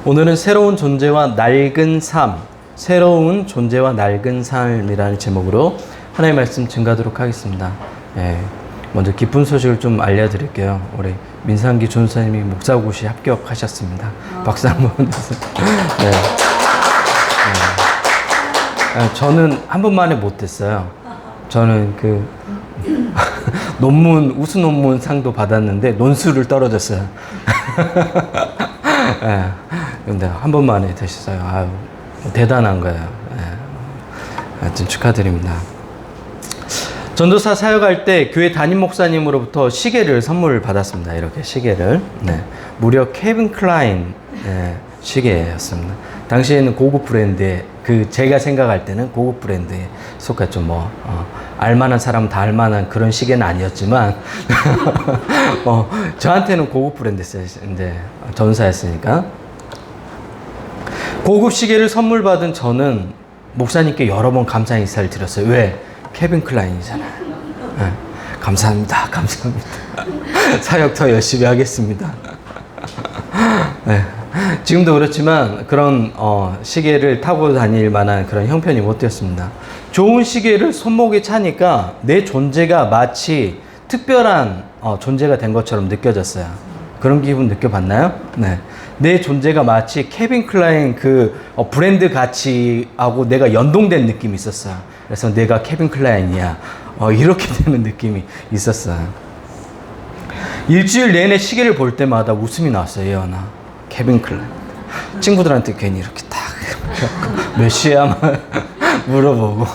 오늘은 새로운 존재와 낡은 삶, 새로운 존재와 낡은 삶이라는 제목으로 하나님의 말씀 증가하도록 하겠습니다. 먼저 기쁜 소식을 좀 알려드릴게요. 우리 민상기 전사님이 목사고시 합격하셨습니다. 박수 한번 주세요. 저는 한 번만에 못했어요. 저는 우수 논문 상도 받았는데 논술을 떨어졌어요. 근데 한 번만에 되셨어요. 아유, 대단한 거예요. 하여튼 축하드립니다. 전도사 사역할 때 교회 담임 목사님으로부터 시계를 선물 받았습니다. 이렇게 시계를. 무려 케빈 클라인 시계였습니다. 당시에는 고급 브랜드에, 제가 생각할 때는 고급 브랜드에 속했죠. 알만한 사람은 다 알만한 그런 시계는 아니었지만, 저한테는 고급 브랜드였어요. 이제 전사였으니까. 고급 시계를 선물 받은 저는 목사님께 여러 번 감사 인사를 드렸어요. 왜? 케빈 클라인이잖아요. 감사합니다. 감사합니다. 사역 더 열심히 하겠습니다. 지금도 그렇지만 그런 시계를 타고 다닐 만한 그런 형편이 못 되었습니다. 좋은 시계를 손목에 차니까 내 존재가 마치 특별한 존재가 된 것처럼 느껴졌어요. 그런 기분 느껴봤나요? 내 존재가 마치 케빈 클라인 브랜드 가치하고 내가 연동된 느낌이 있었어요. 그래서 내가 케빈 클라인이야. 이렇게 되는 느낌이 있었어요. 일주일 내내 시계를 볼 때마다 웃음이 나왔어요. 예언아, 케빈 클라인. 친구들한테 괜히 이렇게 딱 몇 시야? 물어보고.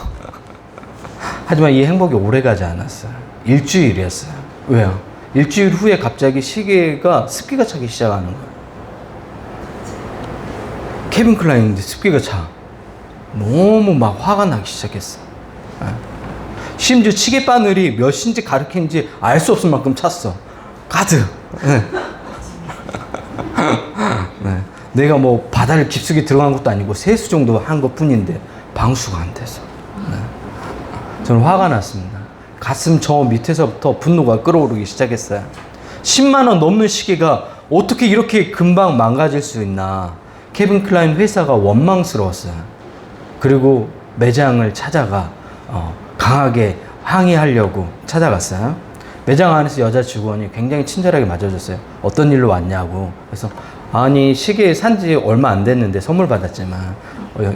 하지만 이 행복이 오래가지 않았어요. 일주일이었어요. 왜요? 일주일 후에 갑자기 시계가 습기가 차기 시작하는 거예요. 케빈 클라인인데 습기가 차. 너무 막 화가 나기 시작했어. 심지어 시계 바늘이 몇 시인지 가리키는지 알 수 없을 만큼 찼어. 가득. 내가 바다를 깊숙이 들어간 것도 아니고 세수 정도 한 것 뿐인데 방수가 안 돼서. 저는 화가 났습니다. 가슴 저 밑에서부터 분노가 끓어오르기 시작했어요. 10만 원 넘는 시계가 어떻게 이렇게 금방 망가질 수 있나. 케빈 클라인 회사가 원망스러웠어요. 그리고 매장을 찾아가 강하게 항의하려고 찾아갔어요. 매장 안에서 여자 직원이 굉장히 친절하게 맞아줬어요. 어떤 일로 왔냐고. 그래서 아니, 시계 산지 얼마 안 됐는데, 선물 받았지만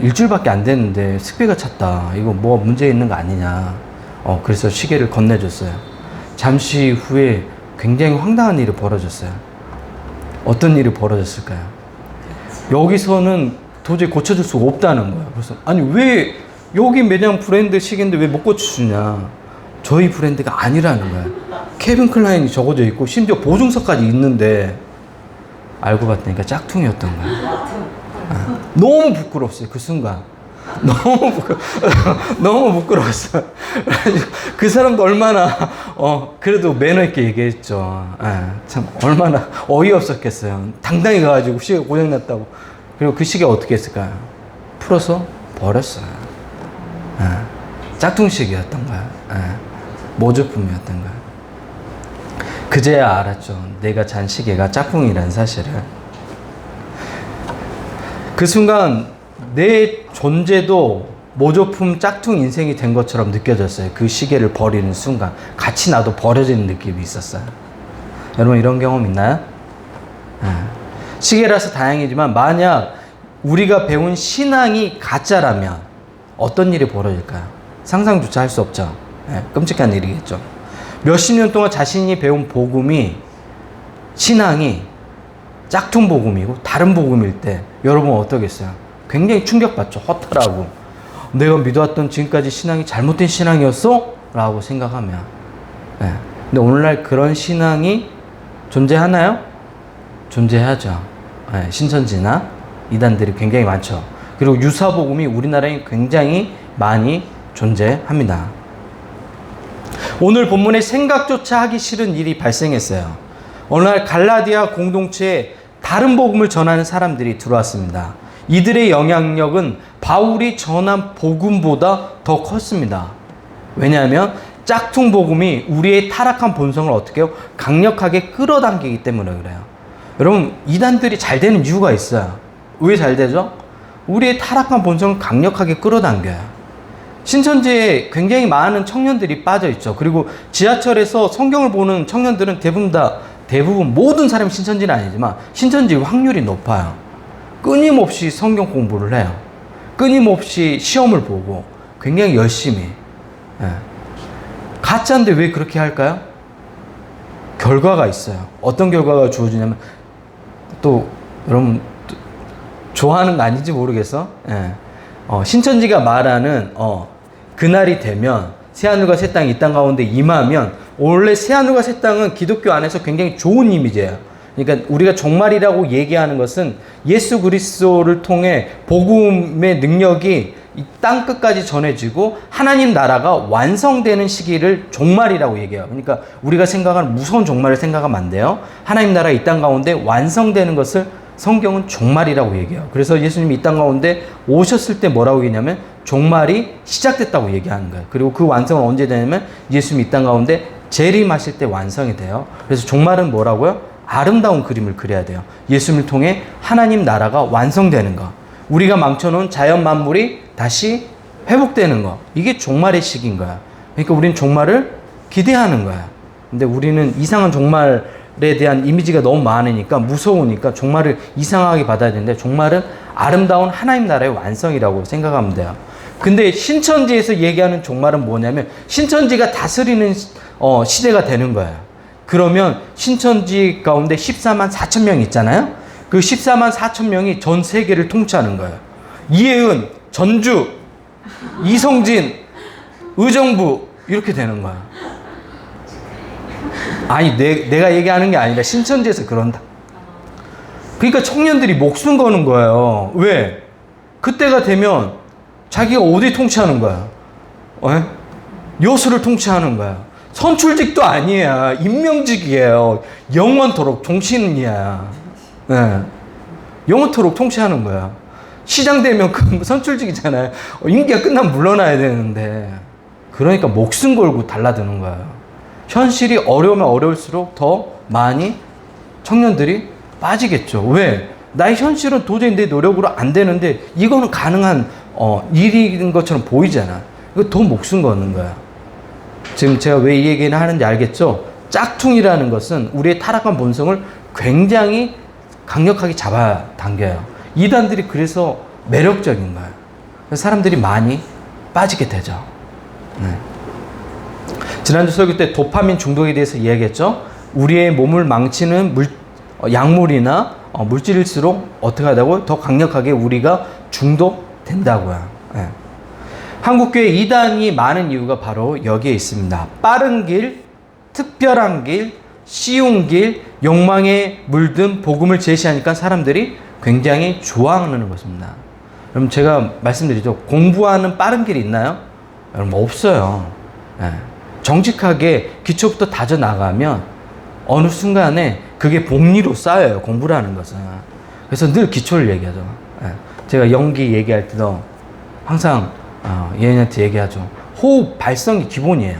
일주일밖에 안 됐는데 습기가 찼다. 이거 문제 있는 거 아니냐. 그래서 시계를 건네줬어요. 잠시 후에 굉장히 황당한 일이 벌어졌어요. 어떤 일이 벌어졌을까요? 여기서는 도저히 고쳐줄 수가 없다는 거예요. 그래서 아니, 왜 여기 매장 브랜드 시계인데 왜 못 고쳐주냐. 저희 브랜드가 아니라는 거예요. 케빈 클라인이 적어져 있고 심지어 보증서까지 있는데, 알고 봤더니 짝퉁이었던 거예요. 너무 부끄러웠어요. 그 순간 너무 부끄러웠어요. 그 사람도 얼마나 그래도 매너 있게 얘기했죠. 참 얼마나 어이없었겠어요. 당당히 가가지고 시계 고장났다고. 그리고 그 시계 어떻게 했을까요? 풀어서 버렸어요. 짝퉁 시계였던 거예요. 모조품이었던 거예요. 그제야 알았죠. 내가 잔 시계가 짝퉁이라는 사실을. 그 순간 내 존재도 모조품 짝퉁 인생이 된 것처럼 느껴졌어요. 그 시계를 버리는 순간 같이 나도 버려지는 느낌이 있었어요. 여러분, 이런 경험 있나요? 시계라서 다행이지만 만약 우리가 배운 신앙이 가짜라면 어떤 일이 벌어질까요? 상상조차 할 수 없죠. 끔찍한 일이겠죠. 몇십 년 동안 자신이 배운 복음이, 신앙이 짝퉁 복음이고 다른 복음일 때 여러분 어떠겠어요? 굉장히 충격받죠. 허탈하고. 내가 믿어왔던 지금까지 신앙이 잘못된 신앙이었어? 라고 생각하면. 근데 오늘날 그런 신앙이 존재하나요? 존재하죠. 신천지나 이단들이 굉장히 많죠. 그리고 유사복음이 우리나라에 굉장히 많이 존재합니다. 오늘 본문에 생각조차 하기 싫은 일이 발생했어요. 어느 날 갈라디아 공동체에 다른 복음을 전하는 사람들이 들어왔습니다. 이들의 영향력은 바울이 전한 복음보다 더 컸습니다. 왜냐하면 짝퉁 복음이 우리의 타락한 본성을 어떻게 해요? 강력하게 끌어당기기 때문에 그래요. 여러분, 이단들이 잘 되는 이유가 있어요. 왜 잘 되죠? 우리의 타락한 본성을 강력하게 끌어당겨요. 신천지에 굉장히 많은 청년들이 빠져 있죠. 그리고 지하철에서 성경을 보는 청년들은 대부분 모든 사람이 신천지는 아니지만 신천지 확률이 높아요. 끊임없이 성경 공부를 해요. 끊임없이 시험을 보고 굉장히 열심히. 예. 가짜인데 왜 그렇게 할까요? 결과가 있어요. 어떤 결과가 주어지냐면 또 여러분 좋아하는 거 아닌지 모르겠어. 예. 신천지가 말하는 그날이 되면 새하늘과 새 땅이 이 땅 가운데 임하면, 원래 새하늘과 새 땅은 기독교 안에서 굉장히 좋은 이미지예요. 그러니까 우리가 종말이라고 얘기하는 것은 예수 그리스도를 통해 복음의 능력이 이 땅 끝까지 전해지고 하나님 나라가 완성되는 시기를 종말이라고 얘기해요. 그러니까 우리가 생각하는 무서운 종말을 생각하면 안 돼요. 하나님 나라 이 땅 가운데 완성되는 것을 성경은 종말이라고 얘기해요. 그래서 예수님이 이 땅 가운데 오셨을 때 뭐라고 얘기냐면 종말이 시작됐다고 얘기하는 거예요. 그리고 그 완성은 언제 되냐면 예수님이 이 땅 가운데 재림하실 때 완성이 돼요. 그래서 종말은 뭐라고요? 아름다운 그림을 그려야 돼요. 예수님을 통해 하나님 나라가 완성되는 거. 우리가 망쳐놓은 자연 만물이 다시 회복되는 거. 이게 종말의 시기인 거야. 그러니까 우리는 종말을 기대하는 거야. 근데 우리는 이상한 종말에 대한 이미지가 너무 많으니까 무서우니까 종말을 이상하게 받아야 되는데, 종말은 아름다운 하나님 나라의 완성이라고 생각하면 돼요. 근데 신천지에서 얘기하는 종말은 뭐냐면 신천지가 다스리는 시대가 되는 거예요. 그러면 신천지 가운데 14만 4천 명 있잖아요. 그 14만 4천 명이 전 세계를 통치하는 거예요. 이혜은, 전주, 이성진, 의정부 이렇게 되는 거야. 아니 내가 얘기하는 게 아니라 신천지에서 그런다. 그러니까 청년들이 목숨 거는 거예요. 왜? 그때가 되면 자기가 어디 통치하는 거야? 여수를 통치하는 거야. 선출직도 아니야. 임명직이에요. 영원토록 종신이야. 네. 영원토록 통치하는 거야. 시장 되면 그 선출직이잖아요. 임기가 끝나면 물러나야 되는데. 그러니까 목숨 걸고 달라드는 거예요. 현실이 어려우면 어려울수록 더 많이 청년들이 빠지겠죠. 왜? 나의 현실은 도저히 내 노력으로 안 되는데 이거는 가능한 일인 것처럼 보이잖아. 이거 더 목숨 거는 거야. 지금 제가 왜 이 얘기를 하는지 알겠죠? 짝퉁이라는 것은 우리의 타락한 본성을 굉장히 강력하게 잡아당겨요. 이단들이 그래서 매력적인 거예요. 그래서 사람들이 많이 빠지게 되죠. 네. 지난주 설교 때 도파민 중독에 대해서 이야기했죠. 우리의 몸을 망치는 약물이나 물질일수록 어떻게 하다고 더 강력하게 우리가 중독된다고요. 네. 한국교회 이단이 많은 이유가 바로 여기에 있습니다. 빠른 길, 특별한 길, 쉬운 길, 욕망에 물든 복음을 제시하니까 사람들이 굉장히 좋아하는 것입니다. 여러분 제가 말씀드리죠. 공부하는 빠른 길이 있나요? 여러분 없어요. 네. 정직하게 기초부터 다져나가면 어느 순간에 그게 복리로 쌓여요. 공부라는 것은. 그래서 늘 기초를 얘기하죠. 네. 제가 연기 얘기할 때도 항상 얘네한테 얘기하죠. 호흡 발성이 기본이에요.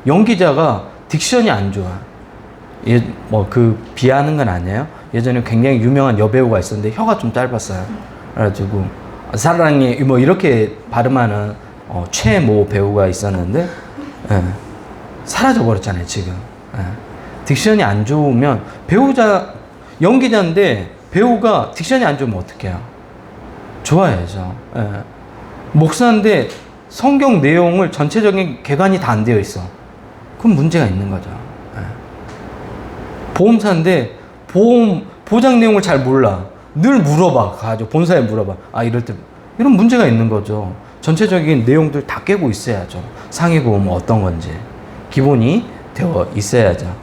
연기자가 딕션이 안 좋아. 비하하는 건 아니에요. 예전에 굉장히 유명한 여배우가 있었는데 혀가 좀 짧았어요. 그래가지고 사랑해 이렇게 발음하는 최모 배우가 있었는데 사라져 버렸잖아요 지금. 딕션이 안 좋으면 연기자인데 배우가 딕션이 안 좋으면 어떡해요? 좋아야죠. 목사인데 성경 내용을 전체적인 개관이 다 안 되어 있어. 그럼 문제가 있는 거죠. 보험사인데 보장 내용을 잘 몰라. 늘 물어봐. 가지고 본사에 물어봐. 이럴 때 이런 문제가 있는 거죠. 전체적인 내용들 다 깨고 있어야죠. 상해보험 어떤 건지 기본이 되어 있어야죠.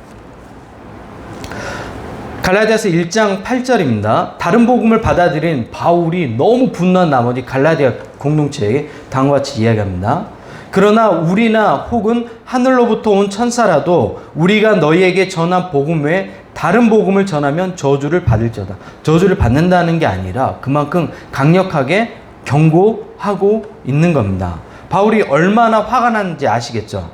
갈라디아서 1장 8절입니다. 다른 복음을 받아들인 바울이 너무 분노한 나머지 갈라디아 공동체에게 다음과 같이 이야기합니다. 그러나 우리나 혹은 하늘로부터 온 천사라도 우리가 너희에게 전한 복음 외에 다른 복음을 전하면 저주를 받을지어다. 저주를 받는다는 게 아니라 그만큼 강력하게 경고하고 있는 겁니다. 바울이 얼마나 화가 났는지 아시겠죠?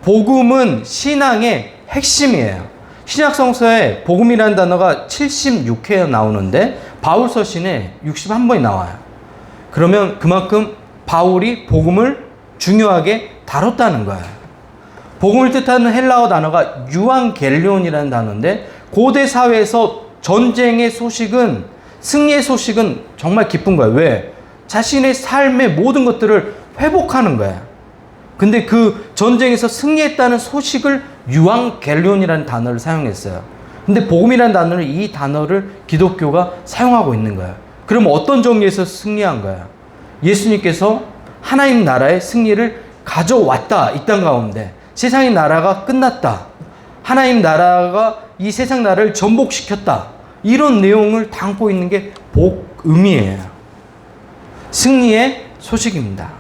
복음은 신앙의 핵심이에요. 신약성서에 복음이라는 단어가 76회 나오는데 바울 서신에 61번이 나와요. 그러면 그만큼 바울이 복음을 중요하게 다뤘다는 거예요. 복음을 뜻하는 헬라어 단어가 유앙겔리온이라는 단어인데 고대 사회에서 전쟁의 소식은 승리의 소식은 정말 기쁜 거예요. 왜? 자신의 삶의 모든 것들을 회복하는 거예요. 근데 그 전쟁에서 승리했다는 소식을 유앙겔리온이라는 단어를 사용했어요. 근데 복음이라는 단어를 이 단어를 기독교가 사용하고 있는 거예요. 그럼 어떤 정리에서 승리한 거예요? 예수님께서 하나님 나라의 승리를 가져왔다. 이 땅 가운데 세상의 나라가 끝났다. 하나님 나라가 이 세상 나라를 전복시켰다. 이런 내용을 담고 있는 게 복음이에요. 승리의 소식입니다.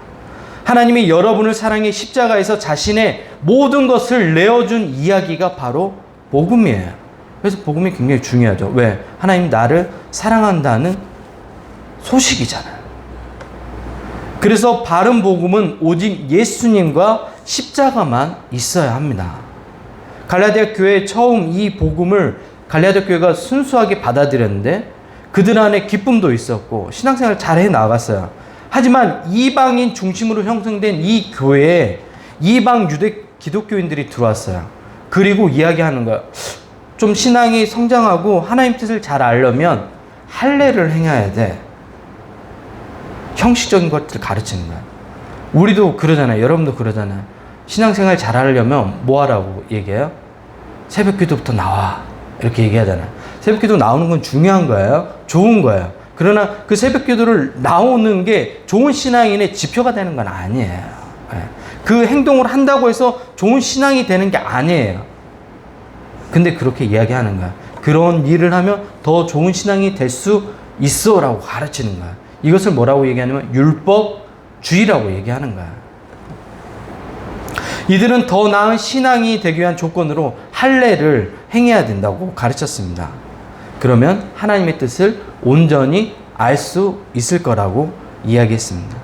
하나님이 여러분을 사랑해 십자가에서 자신의 모든 것을 내어준 이야기가 바로 복음이에요. 그래서 복음이 굉장히 중요하죠. 왜? 하나님이 나를 사랑한다는 소식이잖아요. 그래서 바른 복음은 오직 예수님과 십자가만 있어야 합니다. 갈라디아 교회 처음 이 복음을 갈라디아 교회가 순수하게 받아들였는데 그들 안에 기쁨도 있었고 신앙생활을 잘 해나갔어요. 하지만 이방인 중심으로 형성된 이 교회에 이방 유대 기독교인들이 들어왔어요. 그리고 이야기하는 거야. 좀 신앙이 성장하고 하나님 뜻을 잘 알려면 할례를 행해야 돼. 형식적인 것들을 가르치는 거야. 우리도 그러잖아요. 여러분도 그러잖아요. 신앙생활 잘 하려면 뭐 하라고 얘기해요? 새벽 기도부터 나와. 이렇게 얘기하잖아요. 새벽 기도 나오는 건 중요한 거예요. 좋은 거예요. 그러나 그 새벽 기도를 나오는 게 좋은 신앙인의 지표가 되는 건 아니에요. 그 행동을 한다고 해서 좋은 신앙이 되는 게 아니에요. 근데 그렇게 이야기하는 거야. 그런 일을 하면 더 좋은 신앙이 될 수 있어 라고 가르치는 거야. 이것을 뭐라고 얘기하냐면 율법주의라고 얘기하는 거야. 이들은 더 나은 신앙이 되기 위한 조건으로 할례를 행해야 된다고 가르쳤습니다. 그러면 하나님의 뜻을 온전히 알 수 있을 거라고 이야기했습니다.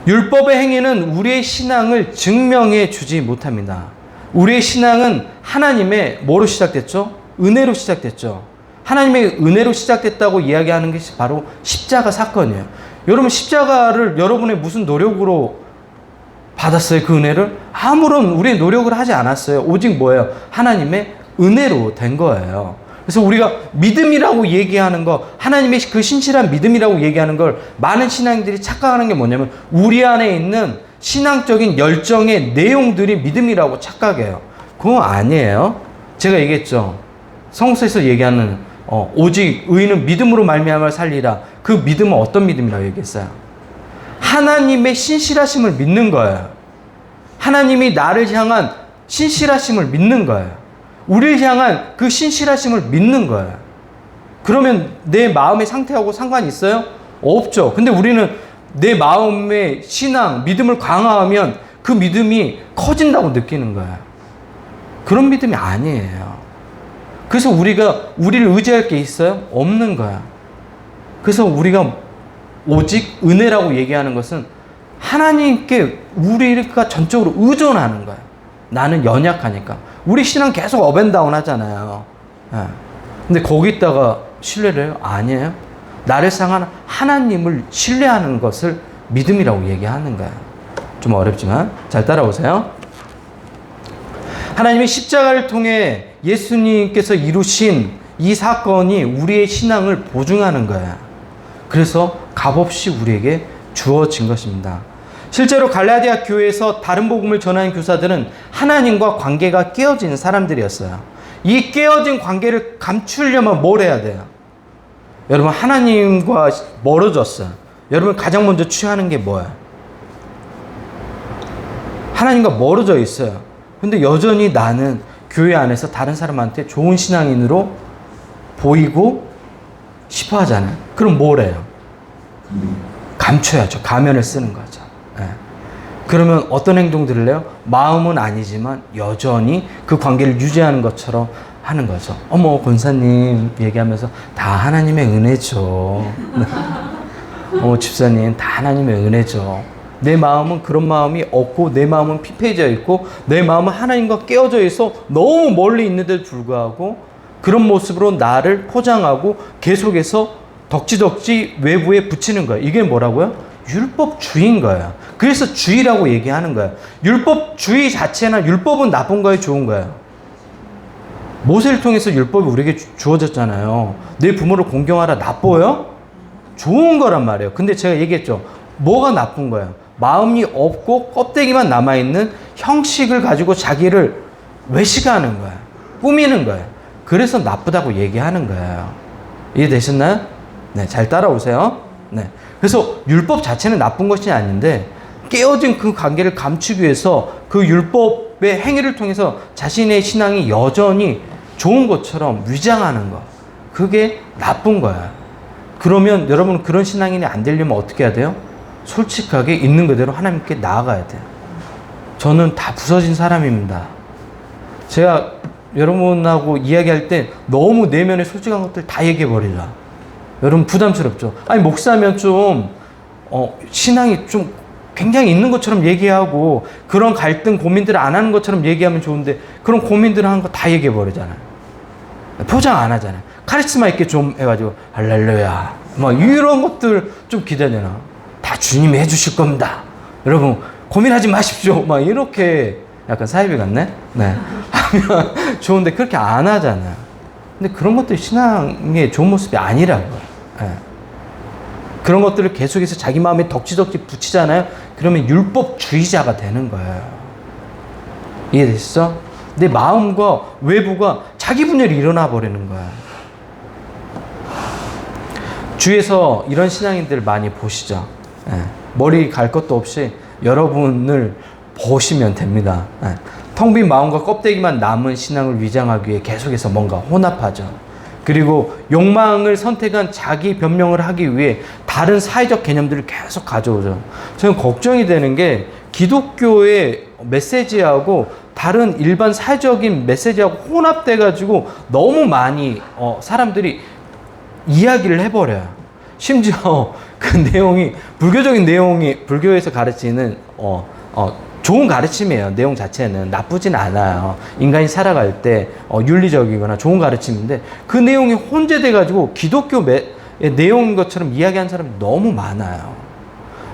율법의 행위는 우리의 신앙을 증명해 주지 못합니다. 우리의 신앙은 하나님의 뭐로 시작됐죠? 은혜로 시작됐죠. 하나님의 은혜로 시작됐다고 이야기하는 것이 바로 십자가 사건이에요. 여러분 십자가를 여러분의 무슨 노력으로 받았어요? 그 은혜를? 아무런 우리의 노력을 하지 않았어요. 오직 뭐예요? 하나님의 은혜로 된 거예요. 그래서 우리가 믿음이라고 얘기하는 거, 하나님의 그 신실한 믿음이라고 얘기하는 걸 많은 신앙인들이 착각하는 게 뭐냐면 우리 안에 있는 신앙적인 열정의 내용들이 믿음이라고 착각해요. 그거 아니에요. 제가 얘기했죠. 성서에서 얘기하는 오직 의인은 믿음으로 말미암아 살리라. 그 믿음은 어떤 믿음이라고 얘기했어요? 하나님의 신실하심을 믿는 거예요. 하나님이 나를 향한 신실하심을 믿는 거예요. 우리를 향한 그 신실하심을 믿는 거예요. 그러면 내 마음의 상태하고 상관이 있어요? 없죠. 근데 우리는 내 마음의 신앙, 믿음을 강화하면 그 믿음이 커진다고 느끼는 거예요. 그런 믿음이 아니에요. 그래서 우리를 의지할 게 있어요? 없는 거야. 그래서 우리가 오직 은혜라고 얘기하는 것은 하나님께 우리가 전적으로 의존하는 거예요. 나는 연약하니까. 우리 신앙 계속 업앤다운 하잖아요. 근데 거기다가 신뢰를 해요? 아니에요. 나를 사랑하는 하나님을 신뢰하는 것을 믿음이라고 얘기하는 거예요. 좀 어렵지만 잘 따라오세요. 하나님의 십자가를 통해 예수님께서 이루신 이 사건이 우리의 신앙을 보증하는 거예요. 그래서 값없이 우리에게 주어진 것입니다. 실제로 갈라디아 교회에서 다른 복음을 전하는 교사들은 하나님과 관계가 깨어진 사람들이었어요. 이 깨어진 관계를 감추려면 뭘 해야 돼요? 여러분 하나님과 멀어졌어요. 여러분 가장 먼저 취하는 게 뭐예요? 하나님과 멀어져 있어요. 근데 여전히 나는 교회 안에서 다른 사람한테 좋은 신앙인으로 보이고 싶어 하잖아요. 그럼 뭘 해요? 감춰야죠. 가면을 쓰는 거죠. 그러면 어떤 행동들을 해요? 마음은 아니지만 여전히 그 관계를 유지하는 것처럼 하는 거죠. 어머 권사님 얘기하면서 다 하나님의 은혜죠. 집사님 다 하나님의 은혜죠. 내 마음은 그런 마음이 없고 내 마음은 피폐해져 있고 내 마음은 하나님과 깨어져 있어 너무 멀리 있는데도 불구하고 그런 모습으로 나를 포장하고 계속해서 덕지덕지 외부에 붙이는 거예요. 이게 뭐라고요? 율법주의인 거예요. 그래서 주의라고 얘기하는 거예요. 율법주의 자체나 율법은 나쁜 거예요, 좋은 거예요? 모세를 통해서 율법이 우리에게 주어졌잖아요. 내 부모를 공경하라, 나빠요? 좋은 거란 말이에요. 근데 제가 얘기했죠. 뭐가 나쁜 거예요? 마음이 없고 껍데기만 남아있는 형식을 가지고 자기를 외식하는 거예요. 꾸미는 거예요. 그래서 나쁘다고 얘기하는 거예요. 이해되셨나요? 네, 잘 따라오세요. 네. 그래서 율법 자체는 나쁜 것이 아닌데 깨어진 그 관계를 감추기 위해서 그 율법의 행위를 통해서 자신의 신앙이 여전히 좋은 것처럼 위장하는 거. 그게 나쁜 거야. 그러면 여러분 그런 신앙인이 안 되려면 어떻게 해야 돼요? 솔직하게 있는 그대로 하나님께 나아가야 돼요. 저는 다 부서진 사람입니다. 제가 여러분하고 이야기할 때 너무 내면의 솔직한 것들 다 얘기해버리자. 여러분 부담스럽죠? 아니 목사면 좀 신앙이 좀 굉장히 있는 것처럼 얘기하고 그런 갈등 고민들을 안 하는 것처럼 얘기하면 좋은데 그런 고민들을 하는 거 다 얘기해버리잖아요. 포장 안 하잖아요. 카리스마 있게 좀 해가지고 할렐루야 막 이런 것들 좀 기대되나? 다 주님이 해주실 겁니다. 여러분 고민하지 마십시오. 막 이렇게 약간 사이비 같네? 네. 하면 좋은데 그렇게 안 하잖아요. 근데 그런 것들이 신앙의 좋은 모습이 아니라고요. 네. 그런 것들을 계속해서 자기 마음에 덕지덕지 붙이잖아요. 그러면 율법주의자가 되는 거예요. 이해되시죠? 내 마음과 외부가 자기 분열이 일어나 버리는 거야. 주위에서 이런 신앙인들을 많이 보시죠. 예. 머리 갈 것도 없이 여러분을 보시면 됩니다. 예. 텅 빈 마음과 껍데기만 남은 신앙을 위장하기 위해 계속해서 뭔가 혼합하죠. 그리고 욕망을 선택한 자기 변명을 하기 위해 다른 사회적 개념들을 계속 가져오죠. 저는 걱정이 되는 게 기독교의 메시지하고 다른 일반 사회적인 메시지하고 혼합돼 가지고 너무 많이 사람들이 이야기를 해버려요. 심지어 그 내용이 불교적인 내용이 불교에서 가르치는 좋은 가르침이에요. 내용 자체는 나쁘진 않아요. 인간이 살아갈 때 윤리적이거나 좋은 가르침인데 그 내용이 혼재돼 가지고 기독교 내용인 것처럼 이야기하는 사람이 너무 많아요.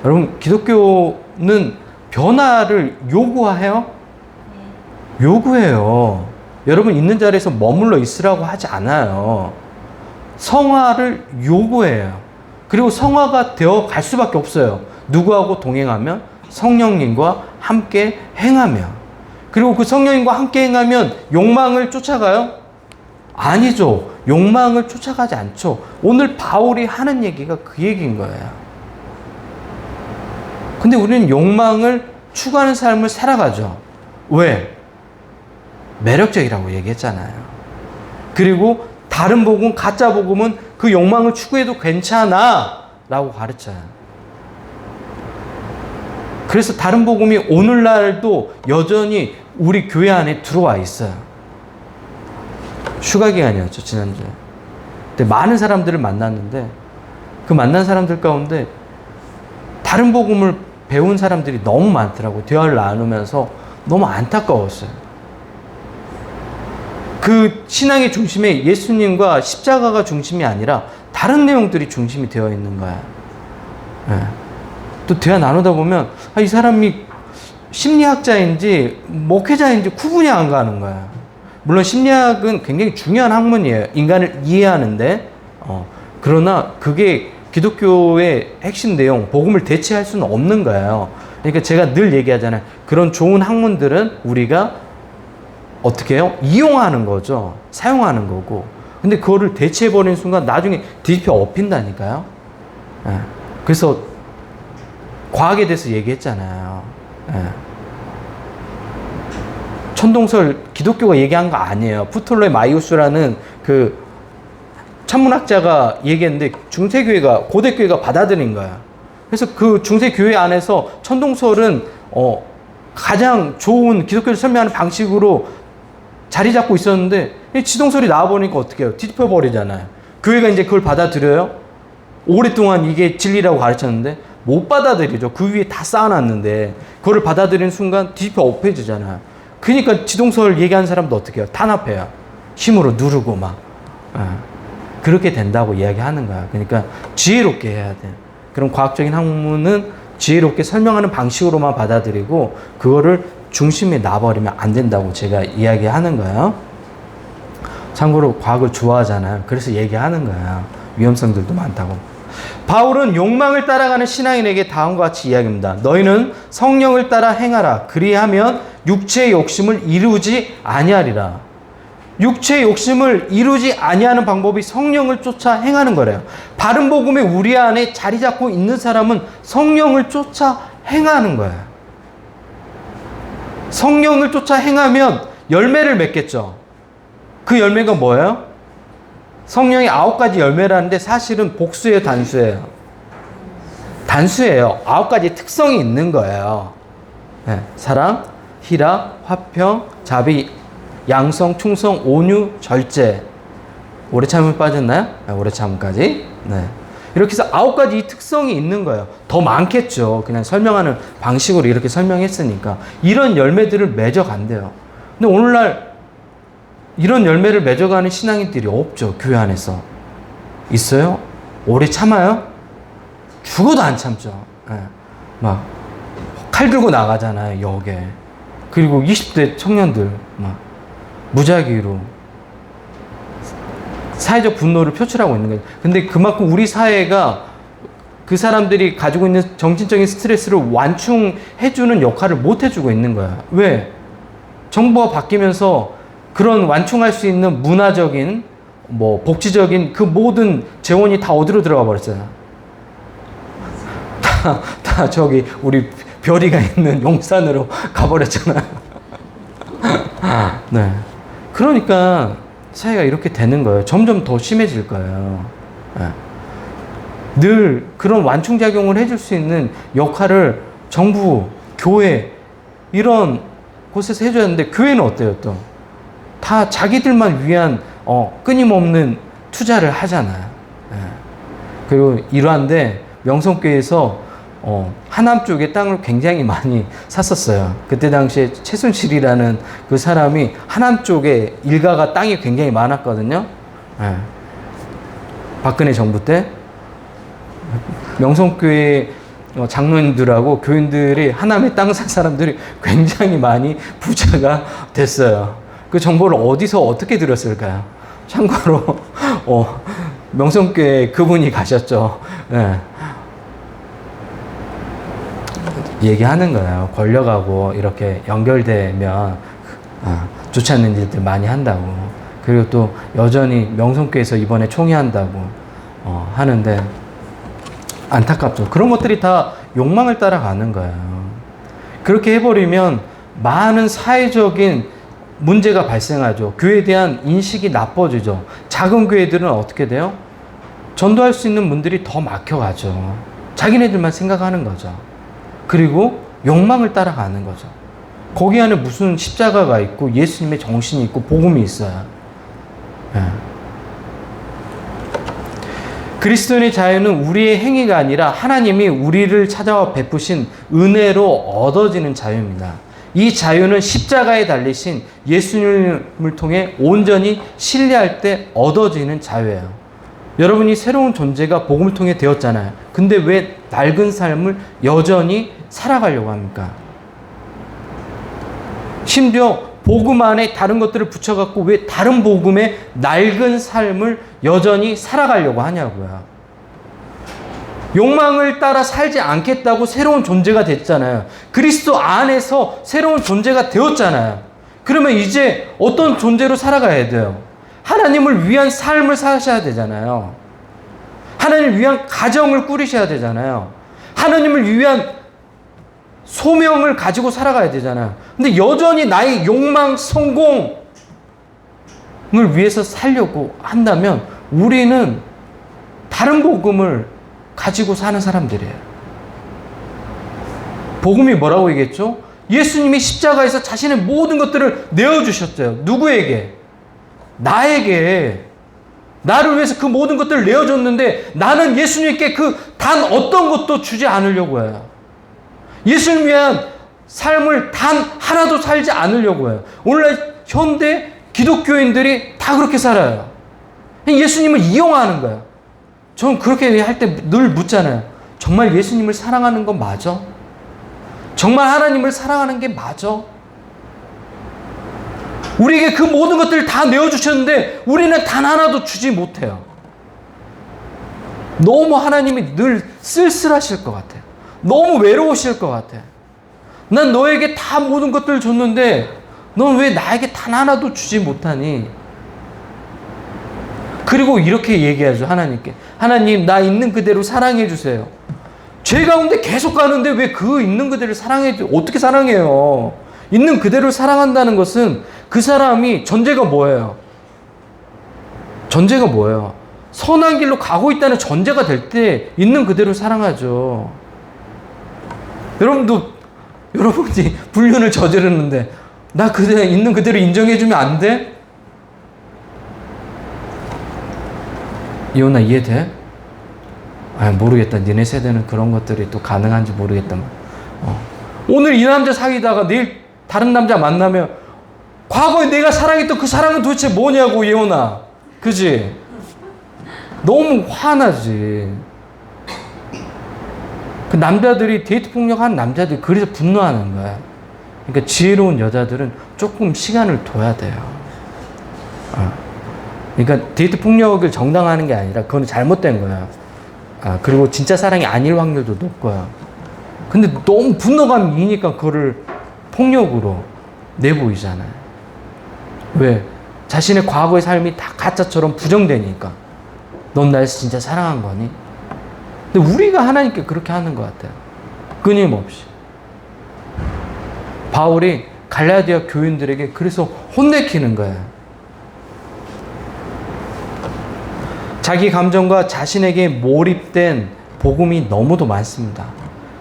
여러분 기독교는 변화를 요구해요? 요구해요. 여러분 있는 자리에서 머물러 있으라고 하지 않아요. 성화를 요구해요. 그리고 성화가 되어 갈 수밖에 없어요. 누구하고 동행하면? 성령님과 함께 행하며. 그리고 그 성령님과 함께 행하면 욕망을 쫓아가요? 아니죠. 욕망을 쫓아가지 않죠. 오늘 바울이 하는 얘기가 그 얘기인 거예요. 근데 우리는 욕망을 추구하는 삶을 살아가죠. 왜? 매력적이라고 얘기했잖아요. 그리고 다른 복음, 가짜 복음은 그 욕망을 추구해도 괜찮아 라고 가르쳐요. 그래서 다른 복음이 오늘날도 여전히 우리 교회 안에 들어와 있어요. 휴가 기간이었죠, 지난주에. 근데 많은 사람들을 만났는데 그 만난 사람들 가운데 다른 복음을 배운 사람들이 너무 많더라고요. 대화를 나누면서 너무 안타까웠어요. 그 신앙의 중심에 예수님과 십자가가 중심이 아니라 다른 내용들이 중심이 되어 있는 거야. 네. 또 대화 나누다 보면 이 사람이 심리학자인지 목회자인지 구분이 안 가는 거야. 물론 심리학은 굉장히 중요한 학문이에요. 인간을 이해하는데 그러나 그게 기독교의 핵심 내용, 복음을 대체할 수는 없는 거예요. 그러니까 제가 늘 얘기하잖아요. 그런 좋은 학문들은 우리가 어떻게 해요? 이용하는 거죠. 사용하는 거고. 근데 그거를 대체해버리는 순간 나중에 뒤집혀 엎인다니까요. 예. 그래서 과학에 대해서 얘기했잖아요. 예. 천동설 기독교가 얘기한 거 아니에요. 프톨로의 마이우스라는 그 천문학자가 얘기했는데 중세교회가 고대교회가 받아들인 거야. 그래서 그 중세교회 안에서 천동설은 가장 좋은 기독교를 설명하는 방식으로 자리 잡고 있었는데 지동설이 나와보니까 어떻게 해요? 뒤집혀 버리잖아요. 교회가 이제 그걸 받아들여요? 오랫동안 이게 진리라고 가르쳤는데 못 받아들이죠. 그 위에 다 쌓아놨는데 그거를 받아들이는 순간 뒤집혀 엎혀지잖아요. 그러니까 지동설 얘기하는 사람도 어떻게 해요? 탄압해요. 힘으로 누르고 막. 그렇게 된다고 이야기하는 거야. 그러니까 지혜롭게 해야 돼. 그럼 과학적인 학문은 지혜롭게 설명하는 방식으로만 받아들이고 그거를 중심에 놔버리면 안 된다고 제가 이야기하는 거예요. 참고로 과학을 좋아하잖아요. 그래서 얘기하는 거야. 위험성들도 많다고. 바울은 욕망을 따라가는 신앙인에게 다음과 같이 이야기합니다. 너희는 성령을 따라 행하라. 그리하면 육체의 욕심을 이루지 아니하리라. 육체의 욕심을 이루지 아니하는 방법이 성령을 쫓아 행하는 거래요. 바른 복음에 우리 안에 자리 잡고 있는 사람은 성령을 쫓아 행하는 거예요. 성령을 쫓아 행하면 열매를 맺겠죠. 그 열매가 뭐예요? 성령이 9가지 열매라는데 사실은 복수예요, 단수예요? 단수예요. 9가지 특성이 있는 거예요. 네. 사랑, 희락, 화평, 자비, 양성, 충성, 온유, 절제. 오래 참으면 빠졌나요? 네, 오래 참음까지. 네. 이렇게 해서 9가지 이 특성이 있는 거예요. 더 많겠죠. 그냥 설명하는 방식으로 이렇게 설명했으니까. 이런 열매들을 맺어간대요. 근데 오늘날 이런 열매를 맺어가는 신앙인들이 없죠. 교회 안에서. 있어요? 오래 참아요? 죽어도 안 참죠. 네. 막 칼 들고 나가잖아요. 역에. 그리고 20대 청년들 막 무작위로 사회적 분노를 표출하고 있는 거예요. 근데 그만큼 우리 사회가 그 사람들이 가지고 있는 정신적인 스트레스를 완충해주는 역할을 못 해주고 있는 거야. 왜? 정부가 바뀌면서 그런 완충할 수 있는 문화적인, 복지적인 그 모든 재원이 다 어디로 들어가 버렸어요? 다 저기 우리 별이가 있는 용산으로 가버렸잖아요. 네. 그러니까 사회가 이렇게 되는 거예요. 점점 더 심해질 거예요. 네. 늘 그런 완충작용을 해줄 수 있는 역할을 정부, 교회 이런 곳에서 해줘야 하는데 교회는 어때요 또? 다 자기들만 위한 끊임없는 투자를 하잖아요. 네. 그리고 이러한데 명성교회에서 하남 쪽에 땅을 굉장히 많이 샀었어요. 그때 당시에 최순실이라는 그 사람이 하남 쪽에 일가가 땅이 굉장히 많았거든요. 네. 박근혜 정부 때 명성교회 장로님들하고 교인들이 하남에 땅 산 사람들이 굉장히 많이 부자가 됐어요. 그 정보를 어디서 어떻게 들었을까요? 참고로 명성교회 그분이 가셨죠. 네. 얘기하는 거예요. 권력하고 이렇게 연결되면 좋지 않는 일들 많이 한다고. 그리고 또 여전히 명성교회에서 이번에 총회한다고 하는데 안타깝죠. 그런 것들이 다 욕망을 따라가는 거예요. 그렇게 해버리면 많은 사회적인 문제가 발생하죠. 교회에 대한 인식이 나빠지죠. 작은 교회들은 어떻게 돼요? 전도할 수 있는 분들이 더 막혀가죠. 자기네들만 생각하는 거죠. 그리고 욕망을 따라가는 거죠. 거기 안에 무슨 십자가가 있고 예수님의 정신이 있고 복음이 있어요. 네. 그리스도인의 자유는 우리의 행위가 아니라 하나님이 우리를 찾아와 베푸신 은혜로 얻어지는 자유입니다. 이 자유는 십자가에 달리신 예수님을 통해 온전히 신뢰할 때 얻어지는 자유예요. 여러분이 새로운 존재가 복음을 통해 되었잖아요. 근데 왜 낡은 삶을 여전히 살아가려고 합니까? 심지어 복음 안에 다른 것들을 붙여갖고 왜 다른 복음의 낡은 삶을 여전히 살아가려고 하냐고요. 욕망을 따라 살지 않겠다고 새로운 존재가 됐잖아요. 그리스도 안에서 새로운 존재가 되었잖아요. 그러면 이제 어떤 존재로 살아가야 돼요? 하나님을 위한 삶을 사셔야 되잖아요. 하나님을 위한 가정을 꾸리셔야 되잖아요. 하나님을 위한 소명을 가지고 살아가야 되잖아요. 근데 여전히 나의 욕망, 성공을 위해서 살려고 한다면 우리는 다른 복음을 가지고 사는 사람들이에요. 복음이 뭐라고 얘기했죠? 예수님이 십자가에서 자신의 모든 것들을 내어주셨어요. 누구에게? 나에게. 나를 위해서 그 모든 것들을 내어줬는데 나는 예수님께 그 단 어떤 것도 주지 않으려고 해요. 예수님 위한 삶을 단 하나도 살지 않으려고 해요. 오늘날 현대 기독교인들이 다 그렇게 살아요. 예수님을 이용하는 거예요. 저는 그렇게 할 때 늘 묻잖아요. 정말 예수님을 사랑하는 건 맞아? 정말 하나님을 사랑하는 게 맞아? 우리에게 그 모든 것들을 다 내어주셨는데 우리는 단 하나도 주지 못해요. 너무 하나님이 늘 쓸쓸하실 것 같아요. 너무 외로우실 것 같아요. 난 너에게 다 모든 것들을 줬는데 넌 왜 나에게 단 하나도 주지 못하니? 그리고 이렇게 얘기하죠. 하나님께. 하나님, 나 있는 그대로 사랑해 주세요. 죄 가운데 계속 가는데 왜 그 있는 그대로 어떻게 사랑해요? 있는 그대로 사랑한다는 것은 그 사람이 전제가 뭐예요? 전제가 뭐예요? 선한 길로 가고 있다는 전제가 될 때 있는 그대로 사랑하죠. 여러분이 불륜을 저지르는데 나 그대로 있는 그대로 인정해주면 안 돼? 이혼아 이해돼? 모르겠다. 니네 세대는 그런 것들이 또 가능한지 모르겠다. 오늘 이 남자 사귀다가 내일 다른 남자 만나면 과거에 내가 사랑했던 그 사랑은 도대체 뭐냐고, 예원아. 그지? 너무 화나지. 그 남자들이 데이트 폭력하는 남자들이 그래서 분노하는 거야. 그러니까 지혜로운 여자들은 조금 시간을 둬야 돼요. 그러니까 데이트 폭력을 정당화하는 게 아니라 그건 잘못된 거야. 그리고 진짜 사랑이 아닐 확률도 높고요. 근데 너무 분노감이니까 그거를 폭력으로 내보이잖아요. 왜? 자신의 과거의 삶이 다 가짜처럼 부정되니까. 넌 날 진짜 사랑한 거니? 근데 우리가 하나님께 그렇게 하는 것 같아요. 끊임없이. 바울이 갈라디아 교인들에게 그래서 혼내키는 거예요. 자기 감정과 자신에게 몰입된 복음이 너무도 많습니다.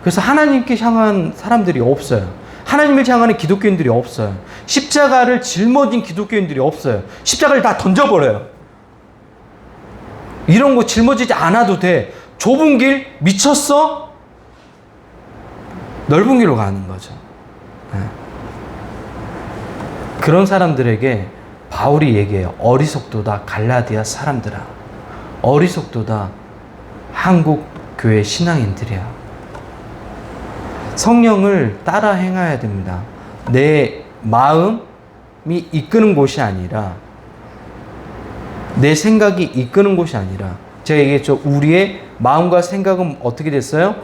그래서 하나님께 향한 사람들이 없어요. 하나님을 향하는 기독교인들이 없어요. 십자가를 짊어진 기독교인들이 없어요. 십자가를 다 던져버려요. 이런 거 짊어지지 않아도 돼. 좁은 길 미쳤어? 넓은 길로 가는 거죠. 그런 사람들에게 바울이 얘기해요. 어리석도다 갈라디아 사람들아. 어리석도다 한국 교회 신앙인들이야. 성령을 따라 행해야 됩니다. 내 마음이 이끄는 곳이 아니라, 내 생각이 이끄는 곳이 아니라, 제가 얘기했죠. 우리의 마음과 생각은 어떻게 됐어요?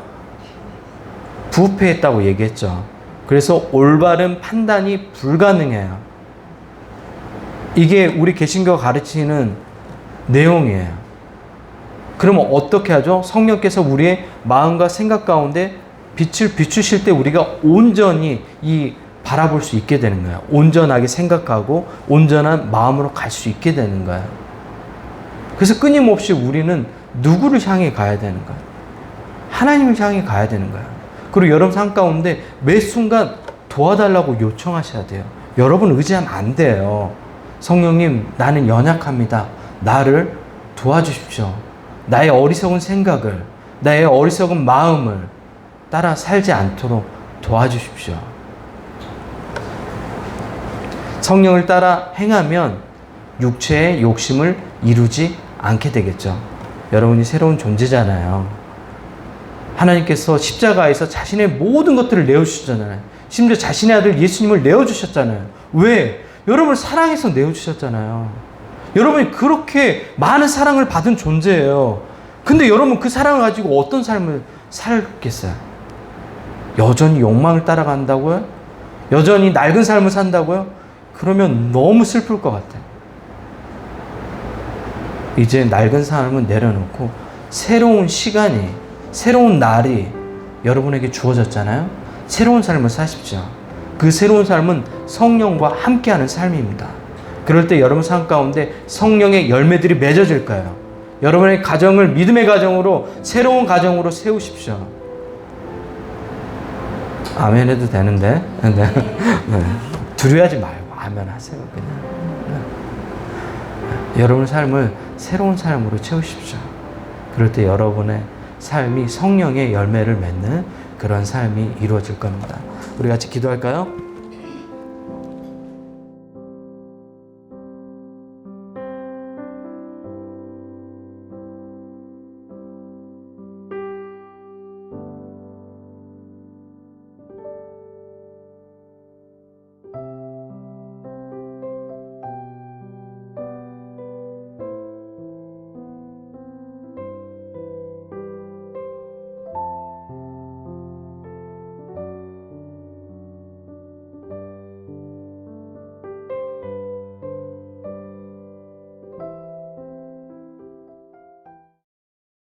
부패했다고 얘기했죠. 그래서 올바른 판단이 불가능해요. 이게 우리 개신교가 가르치는 내용이에요. 그러면 어떻게 하죠? 성령께서 우리의 마음과 생각 가운데 빛을 비추실 때 우리가 온전히 바라볼 수 있게 되는 거예요. 온전하게 생각하고 온전한 마음으로 갈 수 있게 되는 거예요. 그래서 끊임없이 우리는 누구를 향해 가야 되는 거예요? 하나님을 향해 가야 되는 거예요. 그리고 여러분 삶 가운데 매 순간 도와달라고 요청하셔야 돼요. 여러분 의지하면 안 돼요. 성령님, 나는 연약합니다. 나를 도와주십시오. 나의 어리석은 생각을, 나의 어리석은 마음을 따라 살지 않도록 도와주십시오. 성령을 따라 행하면 육체의 욕심을 이루지 않게 되겠죠. 여러분이 새로운 존재잖아요. 하나님께서 십자가에서 자신의 모든 것들을 내어주셨잖아요. 심지어 자신의 아들 예수님을 내어주셨잖아요. 왜? 여러분을 사랑해서 내어주셨잖아요. 여러분이 그렇게 많은 사랑을 받은 존재예요. 근데 여러분 그 사랑을 가지고 어떤 삶을 살겠어요? 여전히 욕망을 따라간다고요? 여전히 낡은 삶을 산다고요? 그러면 너무 슬플 것 같아요. 이제 낡은 삶은 내려놓고 새로운 시간이, 새로운 날이 여러분에게 주어졌잖아요. 새로운 삶을 사십시오. 그 새로운 삶은 성령과 함께하는 삶입니다. 그럴 때 여러분 삶 가운데 성령의 열매들이 맺어질 거예요. 여러분의 가정을 믿음의 가정으로, 새로운 가정으로 세우십시오. 아멘 해도 되는데. 네. 두려워하지 말고 아멘 하세요. 그냥. 네. 여러분의 삶을 새로운 삶으로 채우십시오. 그럴 때 여러분의 삶이 성령의 열매를 맺는 그런 삶이 이루어질 겁니다. 우리 같이 기도할까요?